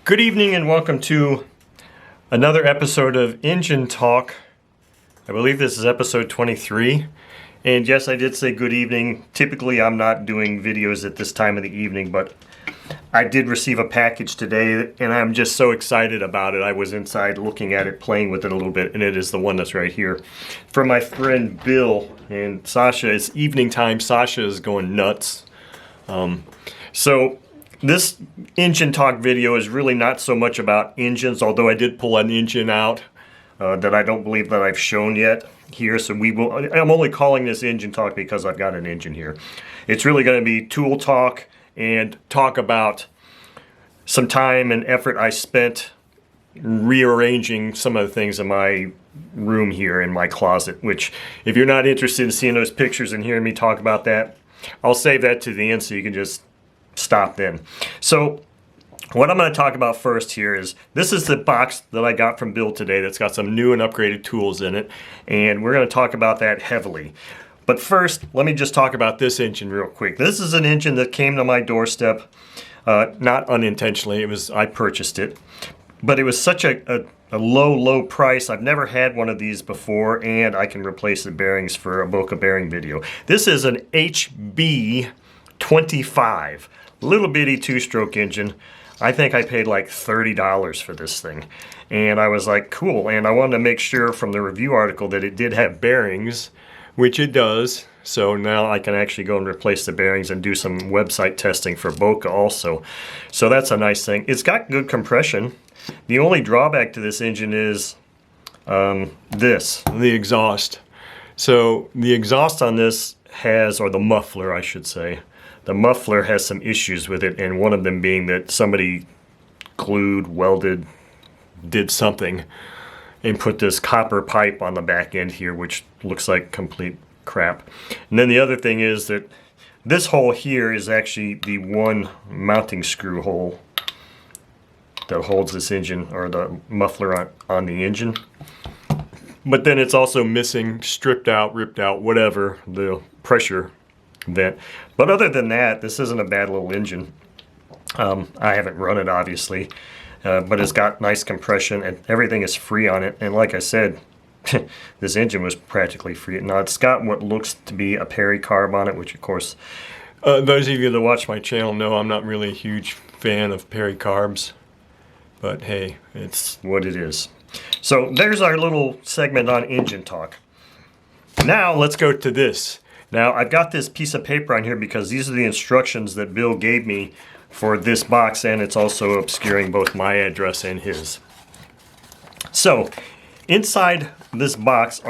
Good evening and welcome to another episode of Engine Talk. I believe this is episode 23. And yes, I did say good evening. Typically I'm not doing videos at this time of the evening, but I did receive a package today and I'm just so excited about it. I was inside looking at it, playing with it a little bit, and it is the one that's right here. From my friend Bill and Sasha. It's evening time. Sasha is going nuts. So this engine talk video is really not so much about engines, although I did pull an engine out that I don't believe that I've shown yet here. So I'm only calling this engine talk because I've got an engine here. It's really going to be tool talk and talk about some time and effort I spent rearranging some of the things in my room here in my closet, which if you're not interested in seeing those pictures and hearing me talk about that, I'll save that to the end so you can just stop then. So what I'm going to talk about first here is this is the box that I got from Bill today that's got some new and upgraded tools in it, and we're going to talk about that heavily. But first, let me just talk about this engine real quick. This is an engine that came to my doorstep, not unintentionally. I purchased it, but it was such a low price. I've never had one of these before, and I can replace the bearings for a Boca bearing video. This is an HB25, little bitty two-stroke engine. I think I paid like $30 for this thing, and I was like, cool. And I wanted to make sure from the review article that it did have bearings, which it does. So now I can actually go and replace the bearings and do some website testing for Boca also. So that's a nice thing. It's got good compression. The only drawback to this engine is the exhaust. So the exhaust on this has, or the muffler I should say, the muffler has some issues with it, and one of them being that somebody glued, welded, did something and put this copper pipe on the back end here, which looks like complete crap. And then the other thing is that this hole here is actually the one mounting screw hole that holds this engine, or the muffler on the engine. But then it's also missing, stripped out, ripped out, whatever, the pressure vent. But other than that, this isn't a bad little engine. I haven't run it obviously, but it's got nice compression and everything is free on it. And like I said, this engine was practically free. Now it's got what looks to be a pericarb on it, which of course, those of you that watch my channel know I'm not really a huge fan of pericarbs, but hey, it's what it is. So there's our little segment on engine talk. Now let's go to this. Now I've got this piece of paper on here because these are the instructions that Bill gave me for this box, and it's also obscuring both my address and his. So inside this box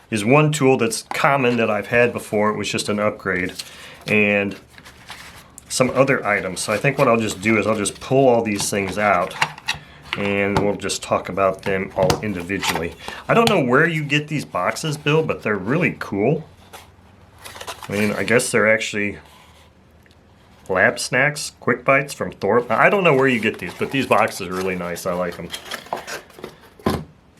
is one tool that's common that I've had before. It was just an upgrade, and some other items. So I think what I'll just do is I'll just pull all these things out and we'll just talk about them all individually. I don't know where you get these boxes, Bill, but they're really cool. I mean, I guess they're actually Lab Snacks, Quick Bites from Thorpe. I don't know where you get these, but these boxes are really nice. I like them.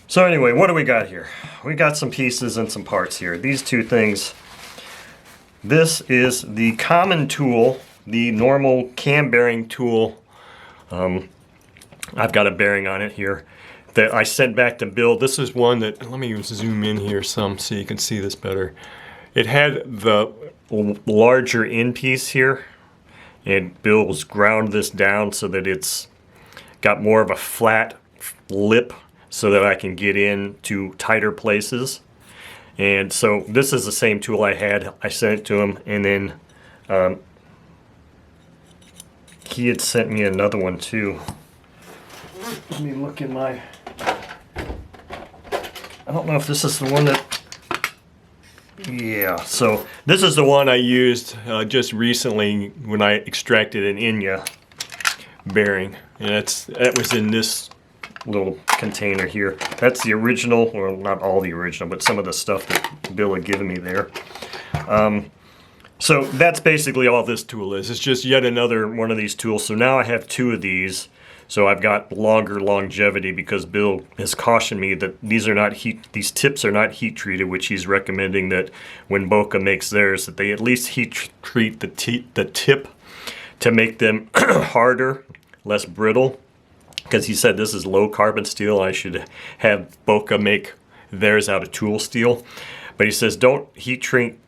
So anyway, what do we got here? We got some pieces and some parts here. These two things. This is the common tool, the normal cam bearing tool. I've got a bearing on it here that I sent back to Bill. This is one that, let me zoom in here some so you can see this better. It had the larger end piece here, and Bill's ground this down so that it's got more of a flat lip so that I can get into tighter places. And so this is the same tool I had. I sent it to him, and then he had sent me another one too. Let me look in my, I don't know if this is the one that, yeah, so this is the one I used just recently when I extracted an Enya bearing, and that was in this little container here. That's the original, or not all the original, but some of the stuff that Bill had given me there. So that's basically all this tool is. It's just yet another one of these tools. So now I have two of these. So I've got longer longevity because Bill has cautioned me that these tips are not heat treated, which he's recommending that when Boca makes theirs, that they at least heat treat the tip to make them harder, less brittle. because he said this is low carbon steel. I should have Boca make theirs out of tool steel. But he says don't heat treat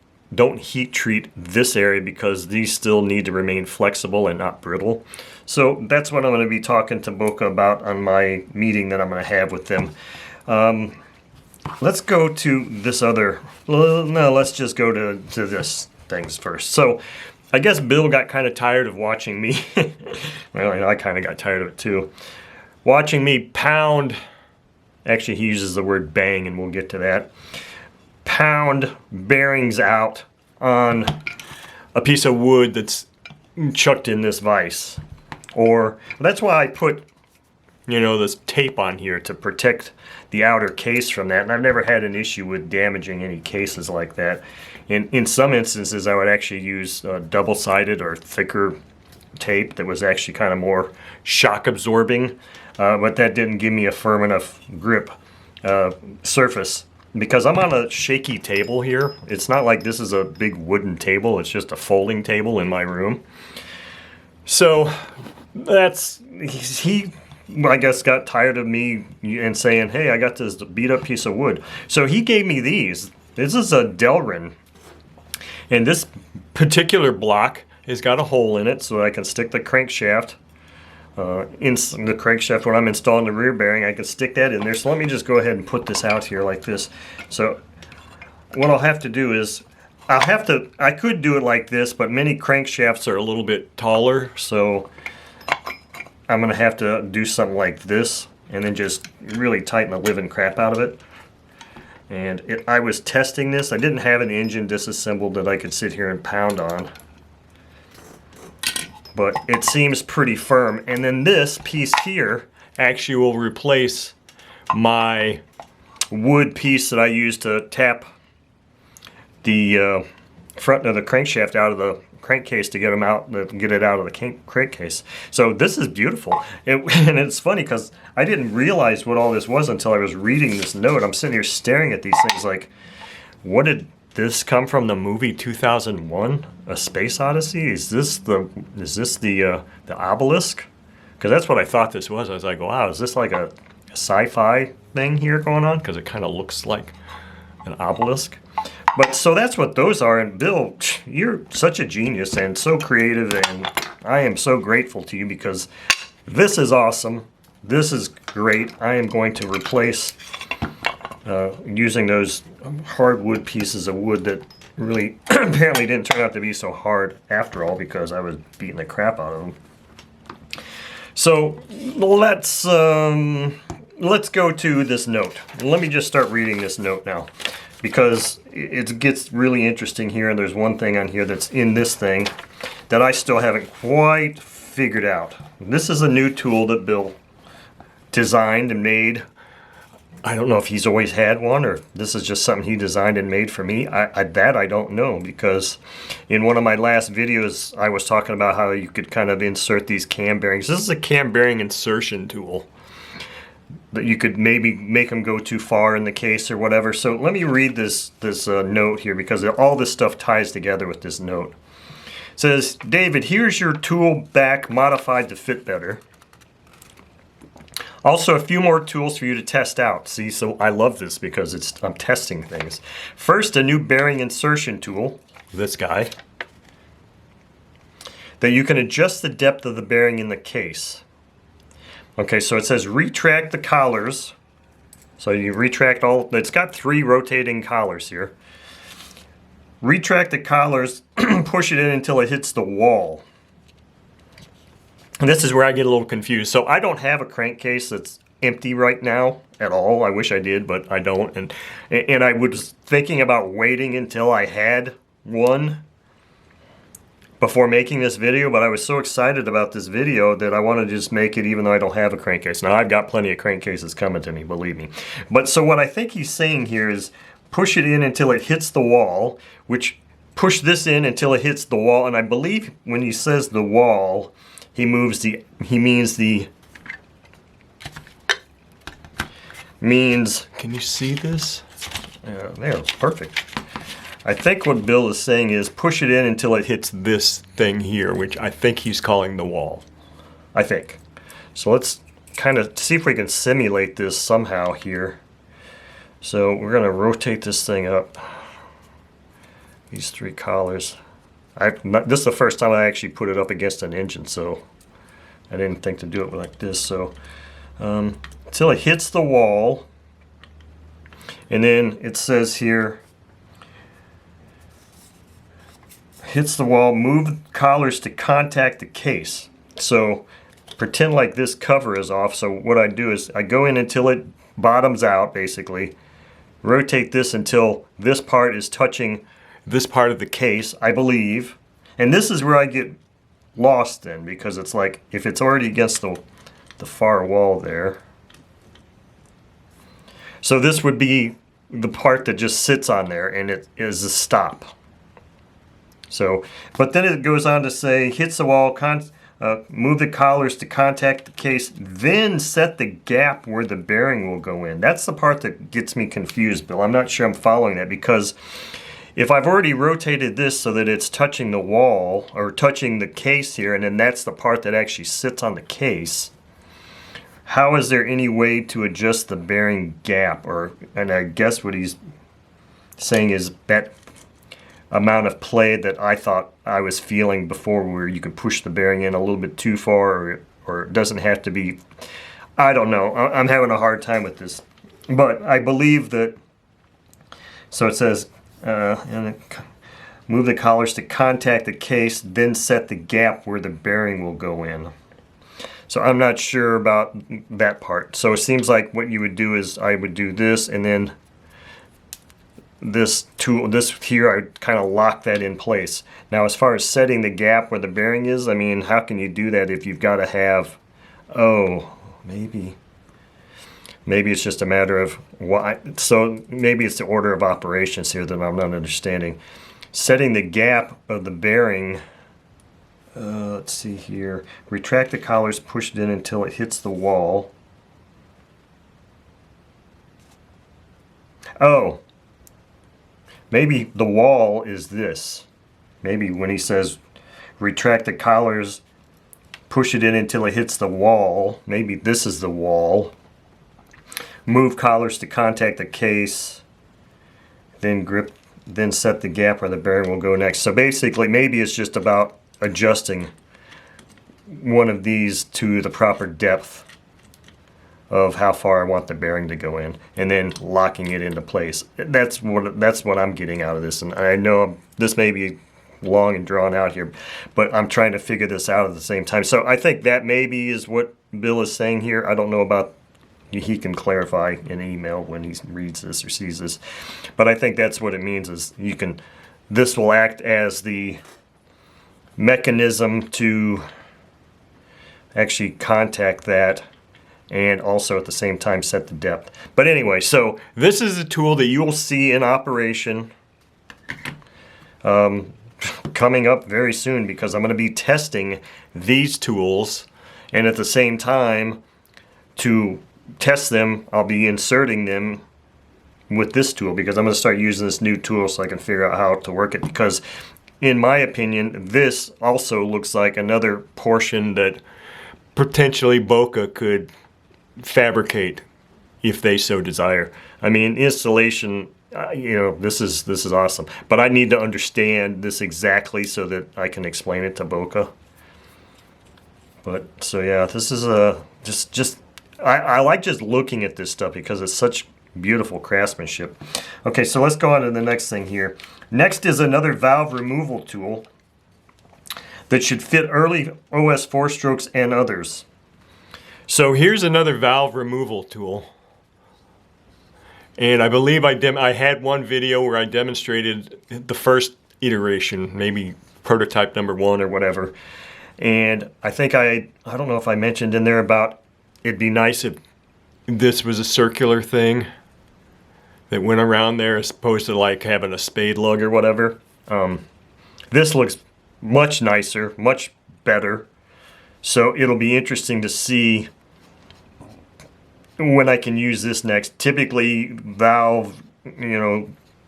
this area because these still need to remain flexible and not brittle. So that's what I'm going to be talking to Boca about on my meeting that I'm going to have with them. Let's go to this other, no, let's just go to this things first. So I guess Bill got kind of tired of watching me. Well, I kind of got tired of it too. Watching me pound, actually he uses the word bang and we'll get to that. Pound bearings out on a piece of wood that's chucked in this vise. Or that's why I put, you know, this tape on here to protect the outer case from that. And I've never had an issue with damaging any cases like that. In some instances, I would actually use double-sided or thicker tape that was actually kind of more shock absorbing. But that didn't give me a firm enough grip surface. Because I'm on a shaky table here. It's not like this is a big wooden table. It's just a folding table in my room. So that's, he, I guess, got tired of me and saying, hey, I got this beat up piece of wood. So he gave me these. This is a Delrin. And this particular block has got a hole in it so I can stick the crankshaft in the crankshaft when I'm installing the rear bearing. I can stick that in there. So let me just go ahead and put this out here like this. So what I'll have to do is I could do it like this, but many crankshafts are a little bit taller, so I'm gonna have to do something like this and then just really tighten the living crap out of it. And I was testing this. I didn't have an engine disassembled that I could sit here and pound on, but it seems pretty firm. And then this piece here actually will replace my wood piece that I used to tap the front of the crankshaft out of the crankcase to get them out, get it out of the crankcase. So this is beautiful. And it's funny because I didn't realize what all this was until I was reading this note. I'm sitting here staring at these things like, what did this come from the movie 2001, A Space Odyssey? Is this the obelisk? Because that's what I thought this was. I was like, wow, is this like a sci-fi thing here going on? Because it kind of looks like an obelisk. But so that's what those are. And Bill, you're such a genius and so creative, and I am so grateful to you because this is awesome. This is great. I am going to replace using those hardwood pieces of wood that really apparently didn't turn out to be so hard after all because I was beating the crap out of them. So let's go to this note. Let me just start reading this note now because it gets really interesting here, and there's one thing on here that's in this thing that I still haven't quite figured out. This is a new tool that Bill designed and made. I don't know if he's always had one or this is just something he designed and made for me. I don't know, because in one of my last videos I was talking about how you could kind of insert these cam bearings. This is a cam bearing insertion tool that you could maybe make them go too far in the case or whatever. So let me read this note here because all this stuff ties together with this note. It says, David, here's your tool back modified to fit better. Also, a few more tools for you to test out. See, so I love this because I'm testing things. First, a new bearing insertion tool, this guy, that you can adjust the depth of the bearing in the case. Okay, so it says retract the collars. So you retract all, it's got 3 rotating collars here. Retract the collars, push it in until it hits the wall. And this is where I get a little confused. So I don't have a crankcase that's empty right now at all. I wish I did, but I don't. And I was thinking about waiting until I had one before making this video, but I was so excited about this video that I want to just make it even though I don't have a crankcase. Now I've got plenty of crankcases coming to me, believe me. But so what I think he's saying here is push it in until it hits the wall, which push this in until it hits the wall. And I believe when he says the wall, he means can you see this? Yeah, there, perfect. I think what Bill is saying is push it in until it hits this thing here, which I think he's calling the wall. I think. So let's kind of see if we can simulate this somehow here. So we're going to rotate this thing up. These 3 collars. This is the first time I actually put it up against an engine, so I didn't think to do it like this. So until it hits the wall, and then it says here, hits the wall, move collars to contact the case. So pretend like this cover is off. So what I do is I go in until it bottoms out, basically. Rotate this until this part is touching this part of the case, I believe. And this is where I get lost then, because it's like, if it's already against the far wall there. So this would be the part that just sits on there, and it is a stop. So, but then it goes on to say, hits the wall, move the collars to contact the case, then set the gap where the bearing will go in. That's the part that gets me confused, Bill. I'm not sure I'm following that, because if I've already rotated this so that it's touching the wall, or touching the case here, and then that's the part that actually sits on the case, how is there any way to adjust the bearing gap? And I guess what he's saying is that amount of play that I thought I was feeling before, where you could push the bearing in a little bit too far, or it doesn't have to be. I don't know. I'm having a hard time with this. But I believe that, so it says, move the collars to contact the case, then set the gap where the bearing will go in. So I'm not sure about that part. So it seems like what you would do is I would do this, and then this here, I would kind of lock that in place. Now, as far as setting the gap where the bearing is, I mean, how can you do that if you've got to have, maybe it's just a matter of why. So maybe it's the order of operations here that I'm not understanding. Setting the gap of the bearing, let's see here. Retract the collars, push it in until it hits the wall. Oh, maybe the wall is this. Maybe when he says retract the collars, push it in until it hits the wall, maybe this is the wall. Move collars to contact the case, then set the gap where the bearing will go next. So basically, maybe it's just about adjusting one of these to the proper depth of how far I want the bearing to go in, and then locking it into place. That's what I'm getting out of this. And I know this may be long and drawn out here, but I'm trying to figure this out at the same time. So I think that maybe is what Bill is saying here. I don't know about, he can clarify in email when he reads this or sees this, but I think that's what it means, is this will act as the mechanism to actually contact that, and also at the same time set the depth. But anyway, so this is a tool that you will see in operation coming up very soon, because I'm going to be testing these tools, and at the same time, to test them, I'll be inserting them with this tool, because I'm going to start using this new tool so I can figure out how to work it. Because in my opinion, this also looks like another portion that potentially Boca could fabricate if they so desire. I mean, installation, this is awesome, but I need to understand this exactly so that I can explain it to Boca. But so yeah, this is I like just looking at this stuff because it's such beautiful craftsmanship. Okay, so let's go on to the next thing here. Next is another valve removal tool that should fit early OS 4 strokes and others. So here's another valve removal tool. And I believe I had one video where I demonstrated the first iteration, maybe prototype number 1 or whatever. And I think I don't know if I mentioned in there about it'd be nice if this was a circular thing that went around there as opposed to like having a spade lug or whatever. This looks much nicer, much better. So it'll be interesting to see when I can use this next. Typically, valve,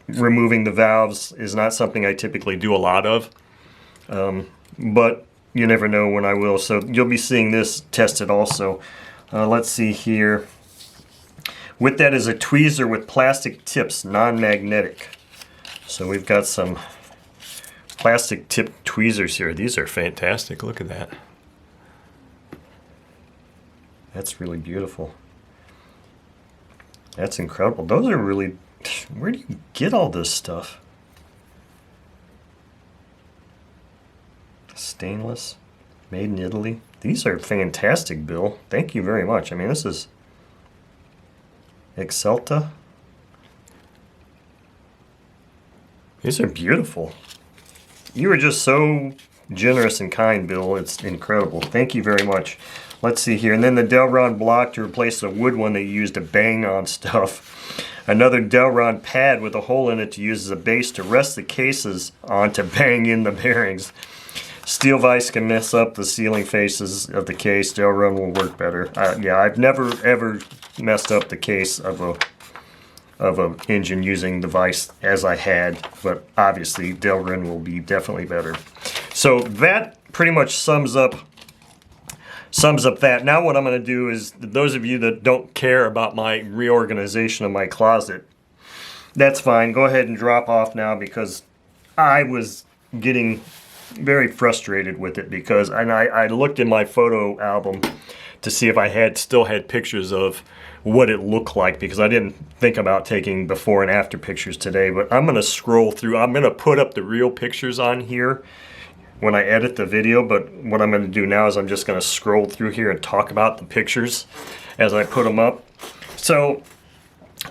removing the valves is not something I typically do a lot of. But you never know when I will. So you'll be seeing this tested also. Let's see here. With that is a tweezer with plastic tips, non-magnetic. So we've got some plastic tip tweezers here. These are fantastic. Look at that. That's really beautiful. That's incredible. Those are really... Where do you get all this stuff? Stainless, made in Italy. These are fantastic, Bill. Thank you very much. I mean, this is Excelta. These are beautiful. You were just so generous and kind, Bill. It's incredible. Thank you very much. Let's see here. And then the Delron block to replace the wood one that you used to bang on stuff. Another Delron pad with a hole in it to use as a base to rest the cases on to bang in the bearings. Steel vise can mess up the sealing faces of the case. Delron will work better. Yeah, I've never ever messed up the case of an engine using the vise as I had, but obviously Delron will be definitely better. So that pretty much sums up that. Now what I'm going to do is, those of you that don't care about my reorganization of my closet, that's fine. Go ahead and drop off now, because I was getting very frustrated with it, because I looked in my photo album to see if I still had pictures of what it looked like, because I didn't think about taking before and after pictures today. But I'm going to scroll through. I'm going to put up the real pictures on here when I edit the video, but what I'm going to do now is I'm just going to scroll through here and talk about the pictures as I put them up. So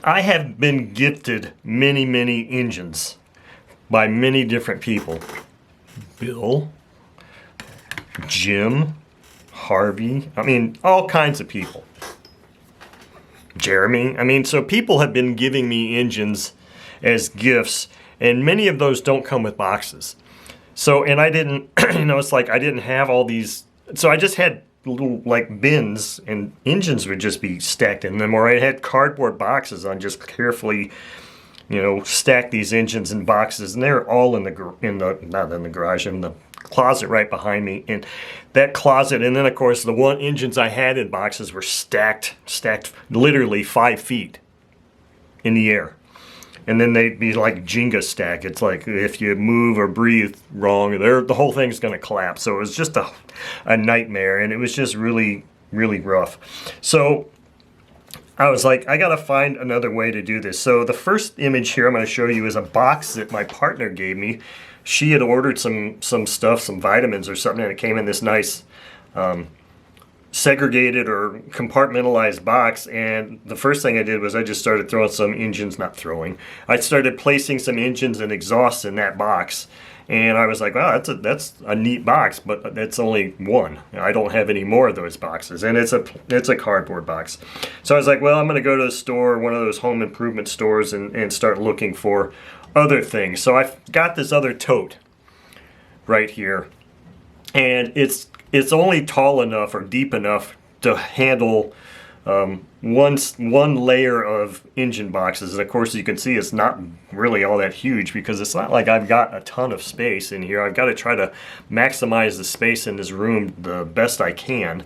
I have been gifted many, many engines by many different people. Bill, Jim, Harvey, I mean, all kinds of people. Jeremy, I mean, so people have been giving me engines as gifts, and many of those don't come with boxes. So, and I didn't, it's like I didn't have all these, so I just had little like bins, and engines would just be stacked in them, or I had cardboard boxes on just carefully, stack these engines in boxes, and they're all in the closet right behind me. And that closet, and then of course the engines I had in boxes were stacked literally 5 feet in the air. And then they'd be like Jenga stack. It's like if you move or breathe wrong, the whole thing's going to collapse. So it was just a nightmare, and it was just really, really rough. So I was like, I got to find another way to do this. So the first image here I'm going to show you is a box that my partner gave me. She had ordered some stuff, some vitamins or something, and it came in this nice segregated or compartmentalized box. And the first thing I did was I just started throwing some engines, I started placing some engines and exhausts in that box. And I was like, wow, that's a neat box, but that's only one. I don't have any more of those boxes, and it's a cardboard box. So I was like, well, I'm going to go to the store, one of those home improvement stores, and start looking for other things. So I got this other tote right here, and it's only tall enough or deep enough to handle one layer of engine boxes. And of course, you can see it's not really all that huge, because it's not like I've got a ton of space in here. I've got to try to maximize the space in this room the best I can.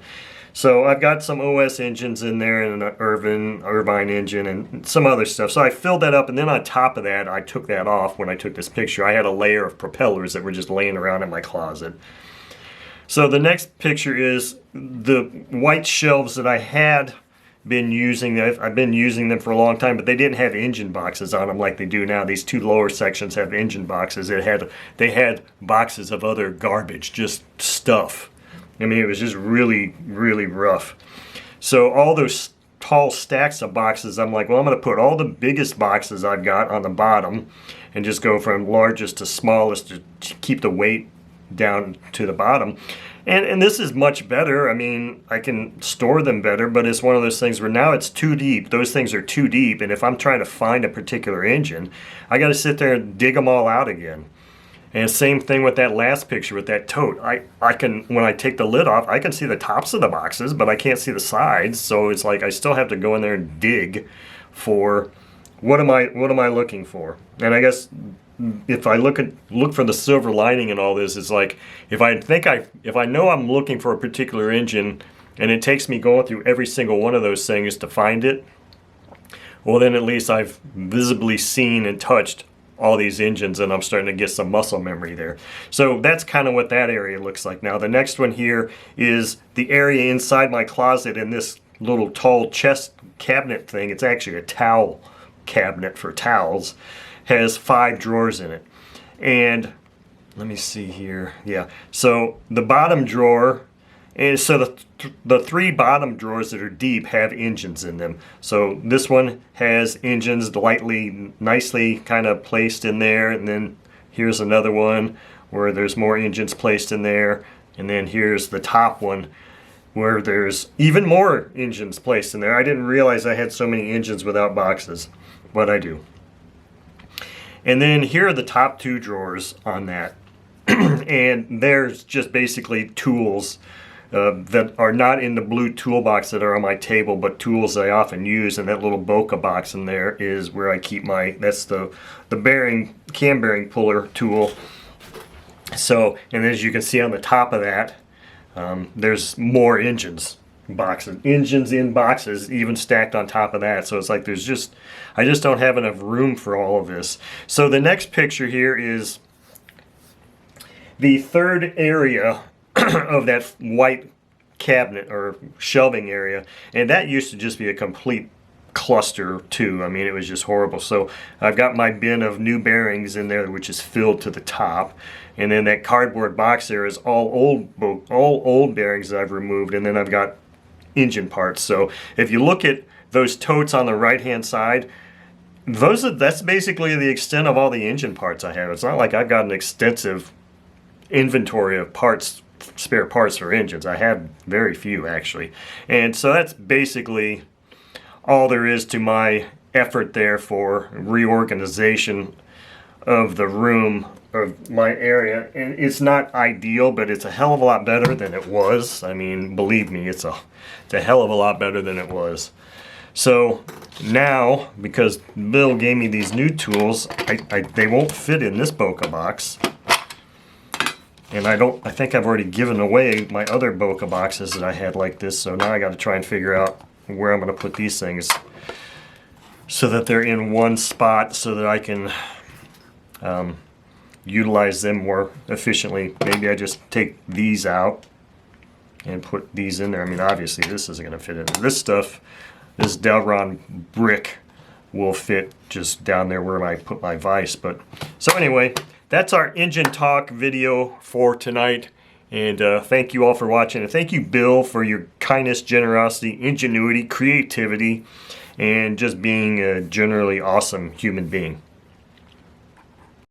So I've got some OS engines in there, and an Irvine engine, and some other stuff. So I filled that up, and then on top of that, I took that off when I took this picture. I had a layer of propellers that were just laying around in my closet. So the next picture is the white shelves that I had been using. I've been using them for a long time, but they didn't have engine boxes on them like they do now. These two lower sections have engine boxes. They had boxes of other garbage, just stuff. I mean, it was just really, really rough. So all those tall stacks of boxes, I'm like, well, I'm going to put all the biggest boxes I've got on the bottom and just go from largest to smallest to keep the weight down to the bottom. And this is much better. I mean, I can store them better, but it's one of those things where now it's too deep. Those things are too deep, and if I'm trying to find a particular engine, I got to sit there and dig them all out again. And same thing with that last picture with that tote. I can, when I take the lid off, I can see the tops of the boxes, but I can't see the sides. So it's like I still have to go in there and dig for what am I looking for? And I guess if I look for the silver lining in all this, it's like if I know I'm looking for a particular engine and it takes me going through every single one of those things to find it, well then at least I've visibly seen and touched all these engines, and I'm starting to get some muscle memory there. So that's kind of what that area looks like. Now the next one here is the area inside my closet in this little tall chest cabinet thing. It's actually a towel cabinet for towels. Has 5 drawers in it. And let me see here. Yeah, so the bottom drawer, and so the 3 bottom drawers that are deep have engines in them. So this one has engines lightly, nicely kind of placed in there, and then here's another one where there's more engines placed in there, and then here's the top one where there's even more engines placed in there. I didn't realize I had so many engines without boxes, but I do. And then here are the top 2 drawers on that. And there's just basically tools that are not in the blue toolbox that are on my table, but tools that I often use. And that little Boca box in there is where I keep my, that's the bearing, cam bearing puller tool. So, and as you can see on the top of that, there's more engines in boxes even stacked on top of that. So it's like there's just, I just don't have enough room for all of this. So the next picture here is the third area of that white cabinet or shelving area, and that used to just be a complete cluster too. I mean, it was just horrible. So I've got my bin of new bearings in there, which is filled to the top, and then that cardboard box there is all old bearings that I've removed, and then I've got engine parts. So if you look at those totes on the right hand side, that's basically the extent of all the engine parts I have. It's not like I've got an extensive inventory of parts, spare parts for engines. I have very few actually. And so that's basically all there is to my effort there for reorganization of the room, of my area. And it's not ideal, but it's a hell of a lot better than it was. I mean, believe me, it's a hell of a lot better than it was. So now, because Bill gave me these new tools, they won't fit in this Boca box. And I think I've already given away my other Boca boxes that I had like this, so now I got to try and figure out where I'm going to put these things so that they're in one spot so that I can utilize them more efficiently. Maybe I just take these out and put these in there. I mean, obviously this isn't going to fit in. This stuff, this Delron brick will fit just down there where I put my vise. But so anyway, that's our engine talk video for tonight. And thank you all for watching. And thank you, Bill, for your kindness, generosity, ingenuity, creativity, and just being a generally awesome human being.